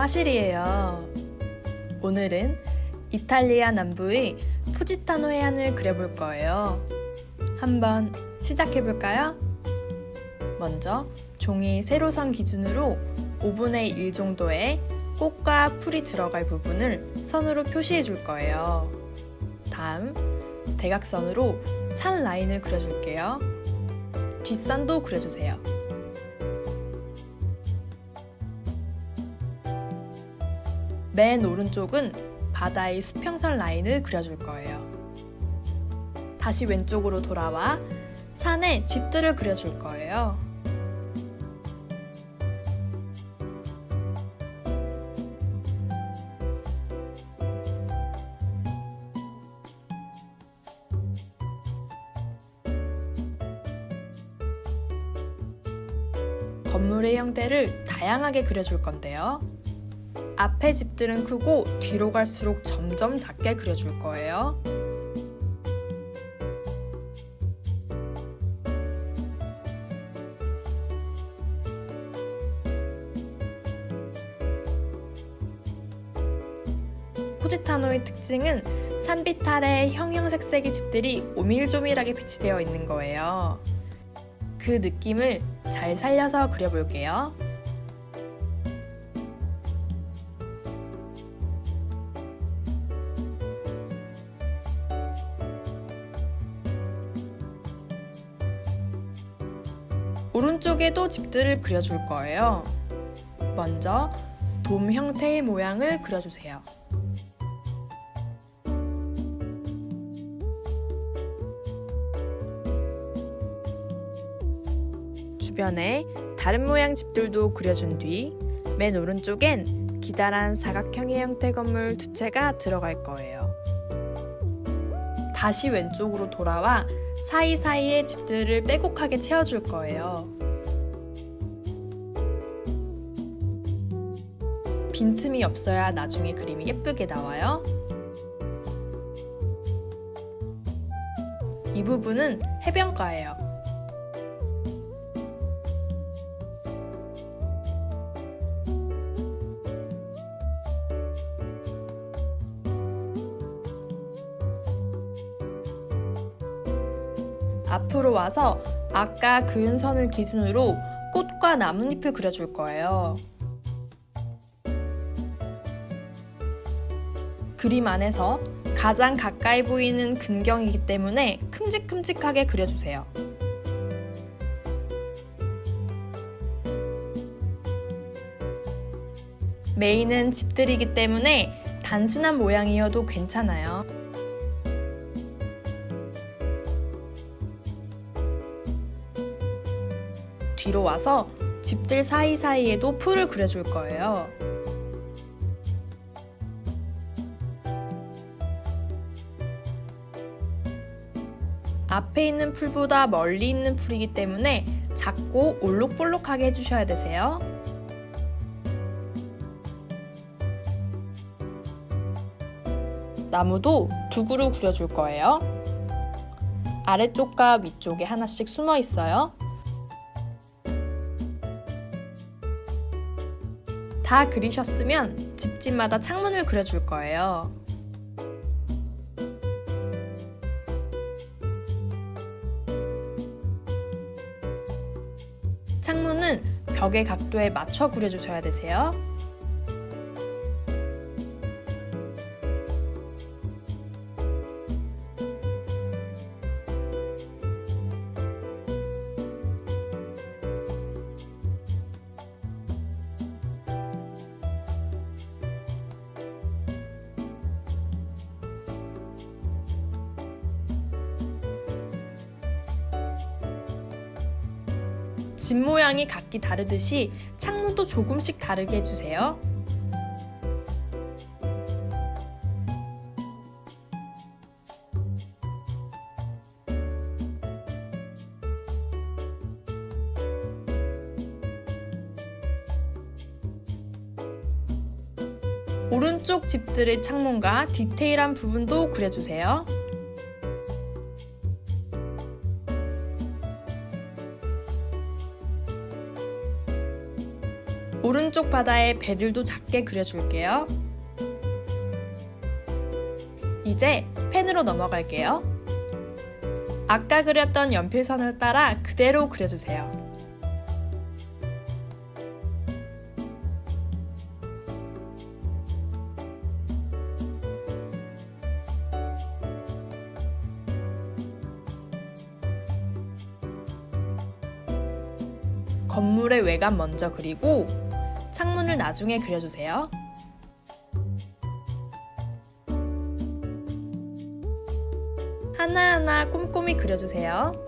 화실이에요. 오늘은 이탈리아 남부의 포지타노 해안을 그려볼 거예요. 한번 시작해볼까요? 먼저 종이 세로선 기준으로 5분의 1 정도의 꽃과 풀이 들어갈 부분을 선으로 표시해 줄 거예요. 다음 대각선으로 산 라인을 그려줄게요. 뒷산도 그려주세요. 맨 오른쪽은 바다의 수평선 라인을 그려줄 거예요. 다시 왼쪽으로 돌아와 산에 집들을 그려줄 거예요. 건물의 형태를 다양하게 그려줄 건데요. 앞에 집들은 크고 뒤로 갈수록 점점 작게 그려줄 거예요. 포지타노의 특징은 산빛 아래 형형색색의 집들이 오밀조밀하게 배치되어 있는 거예요. 그 느낌을 잘 살려서 그려볼게요. 오른쪽에도 집들을 그려줄 거예요. 먼저 돔 형태의 모양을 그려주세요. 주변에 다른 모양 집들도 그려준 뒤 맨 오른쪽엔 기다란 사각형의 형태 건물 두 채가 들어갈 거예요. 다시 왼쪽으로 돌아와 사이사이에 집들을 빼곡하게 채워줄 거예요. 빈틈이 없어야 나중에 그림이 예쁘게 나와요. 이 부분은 해변가예요. 앞으로 와서 아까 그은 선을 기준으로 꽃과 나뭇잎을 그려줄 거예요. 그림 안에서 가장 가까이 보이는 근경이기 때문에 큼직큼직하게 그려주세요. 메인은 집들이기 때문에 단순한 모양이어도 괜찮아요. 뒤로 와서 집들 사이사이에도 풀을 그려줄 거예요. 앞에 있는 풀보다 멀리 있는 풀이기 때문에 작고 올록볼록하게 해주셔야 되세요. 나무도 두 그루 그려줄 거예요. 아래쪽과 위쪽에 하나씩 숨어 있어요. 다 그리셨으면 집집마다 창문을 그려줄 거예요. 창문은 벽의 각도에 맞춰 그려주셔야 되세요. 집 모양이 각기 다르듯이 창문도 조금씩 다르게 해주세요. 오른쪽 집들의 창문과 디테일한 부분도 그려주세요. 오른쪽 바다에 배들도 작게 그려줄게요. 이제 펜으로 넘어갈게요. 아까 그렸던 연필선을 따라 그대로 그려주세요. 건물의 외관 먼저 그리고 창문을 나중에 그려주세요. 하나하나 꼼꼼히 그려주세요.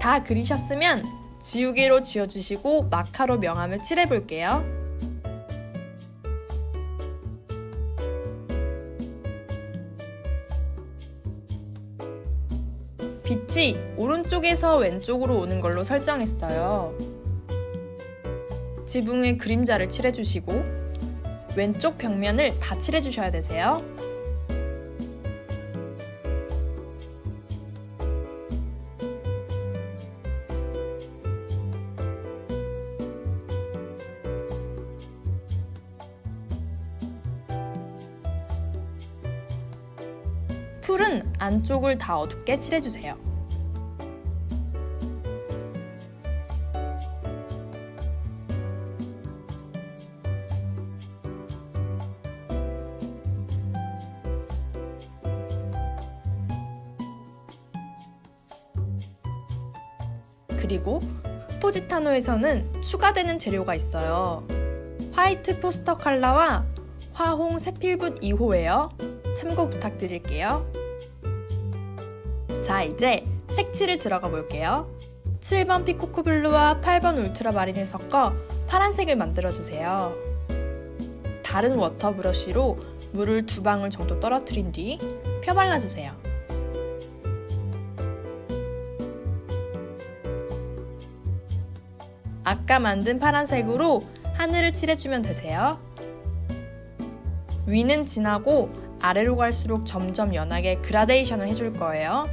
다 그리셨으면 지우개로 지워주시고 마카로 명암을 칠해볼게요. 빛이 오른쪽에서 왼쪽으로 오는 걸로 설정했어요. 지붕에 그림자를 칠해주시고 왼쪽 벽면을 다 칠해주셔야 되세요. 풀은 안쪽을 다 어둡게 칠해주세요. 그리고 포지타노에서는 추가되는 재료가 있어요. 화이트 포스터 컬러와 화홍 세필붓 2호예요. 참고 부탁드릴게요. 자, 이제 색칠을 들어가 볼게요. 7번 피코크 블루와 8번 울트라마린을 섞어 파란색을 만들어주세요. 다른 워터 브러쉬로 물을 2방울 정도 떨어뜨린 뒤 펴발라주세요. 아까 만든 파란색으로 하늘을 칠해주면 되세요. 위는 진하고 아래로 갈수록 점점 연하게 그라데이션을 해줄 거예요.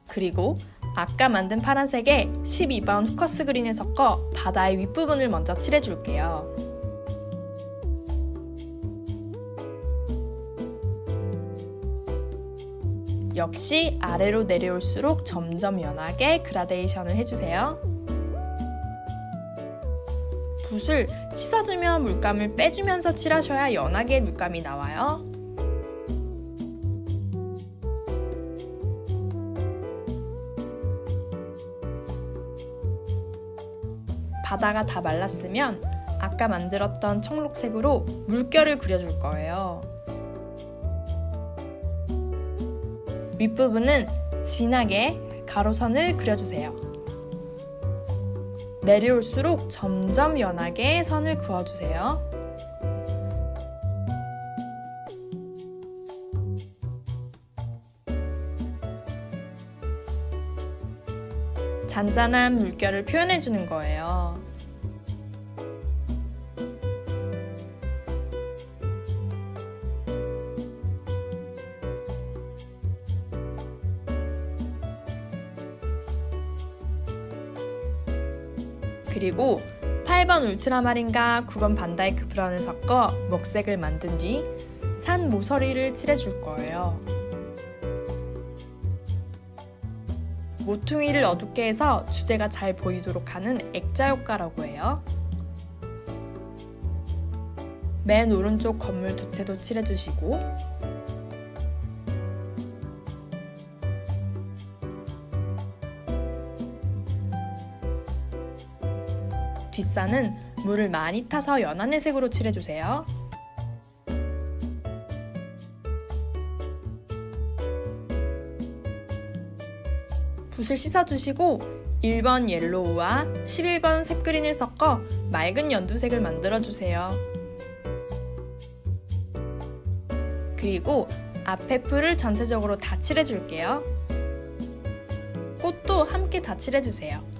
그리고 아까 만든 파란색에 12번 후커스 그린을 섞어 바다의 윗부분을 먼저 칠해줄게요. 역시 아래로 내려올수록 점점 연하게 그라데이션을 해주세요. 붓을 씻어주며 물감을 빼주면서 칠하셔야 연하게 물감이 나와요. 바다가 다 말랐으면 아까 만들었던 청록색으로 물결을 그려줄 거예요. 윗부분은 진하게 가로선을 그려주세요. 내려올수록 점점 연하게 선을 그어주세요. 잔잔한 물결을 표현해주는 거예요. 그리고 8번 울트라마린과 9번 반다이크 브라운을 섞어 먹색을 만든 뒤 산 모서리를 칠해줄 거예요. 모퉁이를 어둡게 해서 주제가 잘 보이도록 하는 액자 효과라고 해요. 맨 오른쪽 건물 두 채도 칠해주시고 뒷산은 물을 많이 타서 연한 회색으로 칠해주세요. 붓을 씻어주시고 1번 옐로우와 11번 색 그린을 섞어 맑은 연두색을 만들어주세요. 그리고 앞에 풀을 전체적으로 다 칠해줄게요. 꽃도 함께 다 칠해주세요.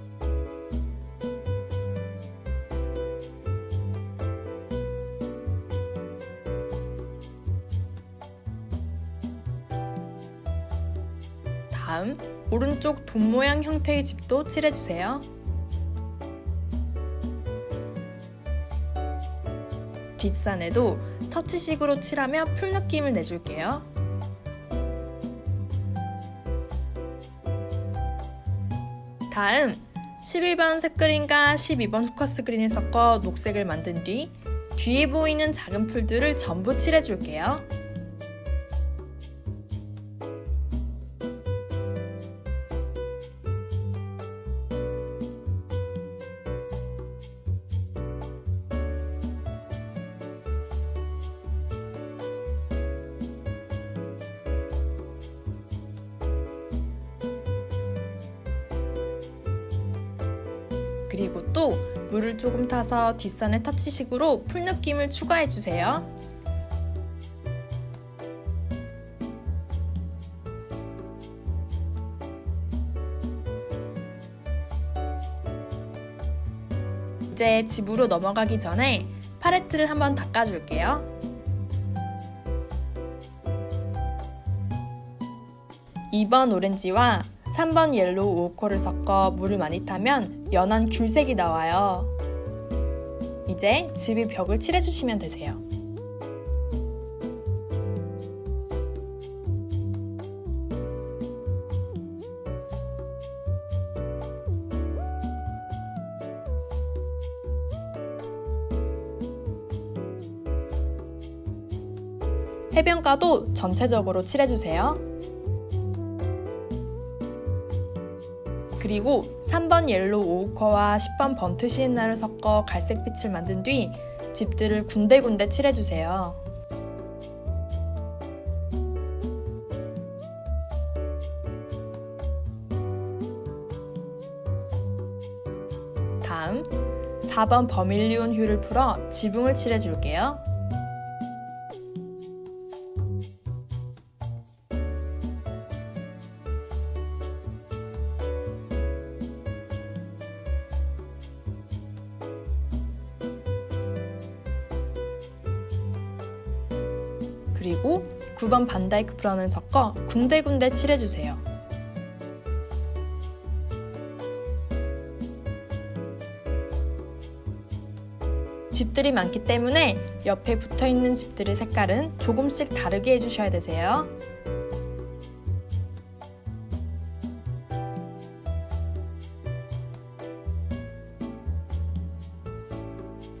다음 오른쪽 돈 모양 형태의 집도 칠해주세요. 뒷산에도 터치식으로 칠하며 풀 느낌을 내줄게요. 다음 11번 색그린과 12번 후커스 그린을 섞어 녹색을 만든 뒤 뒤에 보이는 작은 풀들을 전부 칠해줄게요. 그리고 또 물을 조금 타서 뒷산에 터치식으로 풀 느낌을 추가해주세요. 이제 집으로 넘어가기 전에 팔레트를 한번 닦아줄게요. (2번) 오렌지와 3번 옐로우 오코를 섞어 물을 많이 타면 연한 귤색이 나와요. 이제 집의 벽을 칠해주시면 되세요. 해변가도 전체적으로 칠해주세요. 그리고 3번 옐로우 오우커와 10번 번트 시엔나를 섞어 갈색빛을 만든 뒤 집들을 군데군데 칠해주세요. 다음 4번 버밀리온 휴를 풀어 지붕을 칠해줄게요. 그리고 9번 반다이크 브라운을 섞어 군데군데 칠해주세요. 집들이 많기 때문에 옆에 붙어있는 집들의 색깔은 조금씩 다르게 해주셔야 되세요.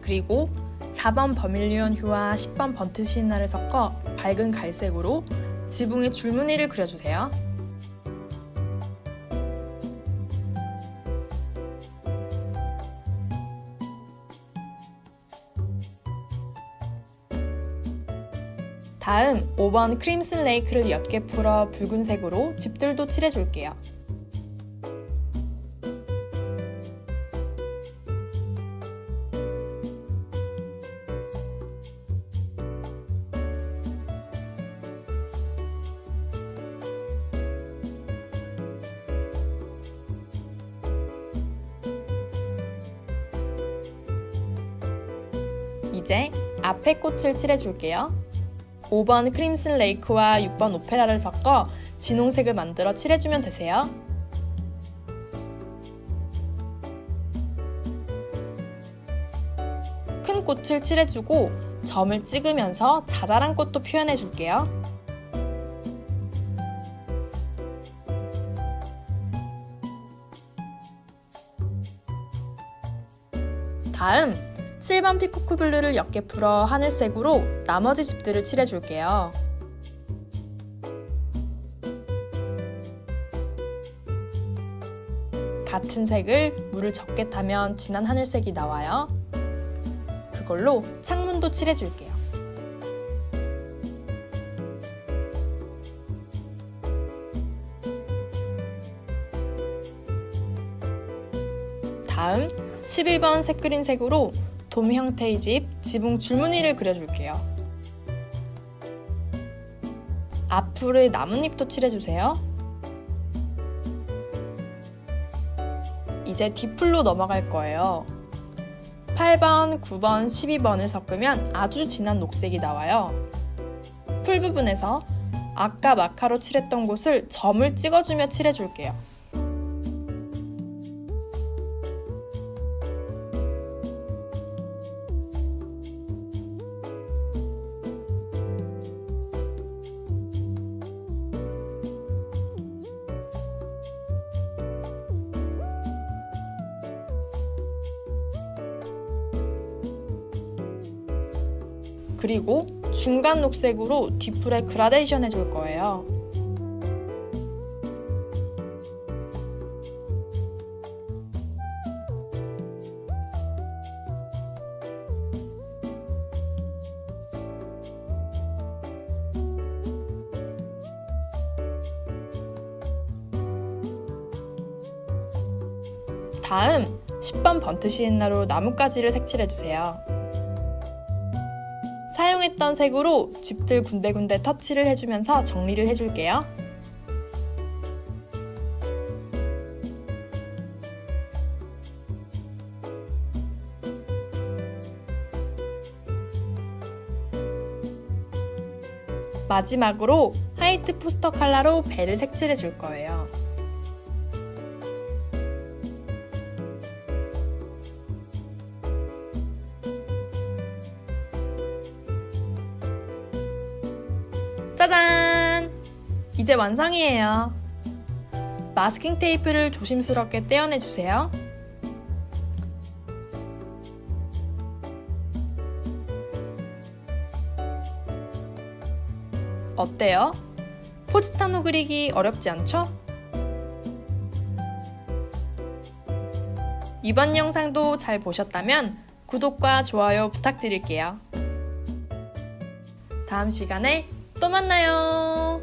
그리고 4번 버밀리온 휴와 10번 번트 시엔나를 섞어 밝은 갈색으로 지붕에 줄무늬를 그려주세요. 다음 5번 크림슨 레이크를 옅게 풀어 붉은색으로 집들도 칠해줄게요. 이제 앞에 꽃을 칠해줄게요. 5번 크림슨 레이크와 6번 오페라를 섞어 진홍색을 만들어 칠해주면 되세요. 큰 꽃을 칠해주고 점을 찍으면서 자잘한 꽃도 표현해줄게요. 다음 7번 피코크 블루를 옅게 풀어 하늘색으로 나머지 집들을 칠해줄게요. 같은 색을 물을 적게 타면 진한 하늘색이 나와요. 그걸로 창문도 칠해줄게요. 다음 11번 새그린 색으로 돔 형태의 지붕 줄무늬를 그려줄게요. 앞으로 나뭇잎도 칠해주세요. 이제 뒷풀로 넘어갈 거예요. 8번, 9번, 12번을 섞으면 아주 진한 녹색이 나와요. 풀 부분에서 아까 마카로 칠했던 곳을 점을 찍어주며 칠해줄게요. 그리고 중간 녹색으로 뒷풀에 그라데이션 해줄 거예요. 다음 10번 번트 시엔나로 나뭇가지를 색칠해주세요. 사용했던 색으로 집들 군데군데 터치를 해주면서 정리를 해줄게요. 마지막으로 화이트 포스터 컬러로 배를 색칠해 줄 거예요. 짜잔! 이제 완성이에요. 마스킹 테이프를 조심스럽게 떼어내주세요. 어때요? 포지타노 그리기 어렵지 않죠? 이번 영상도 잘 보셨다면 구독과 좋아요 부탁드릴게요. 다음 시간에 또 만나요.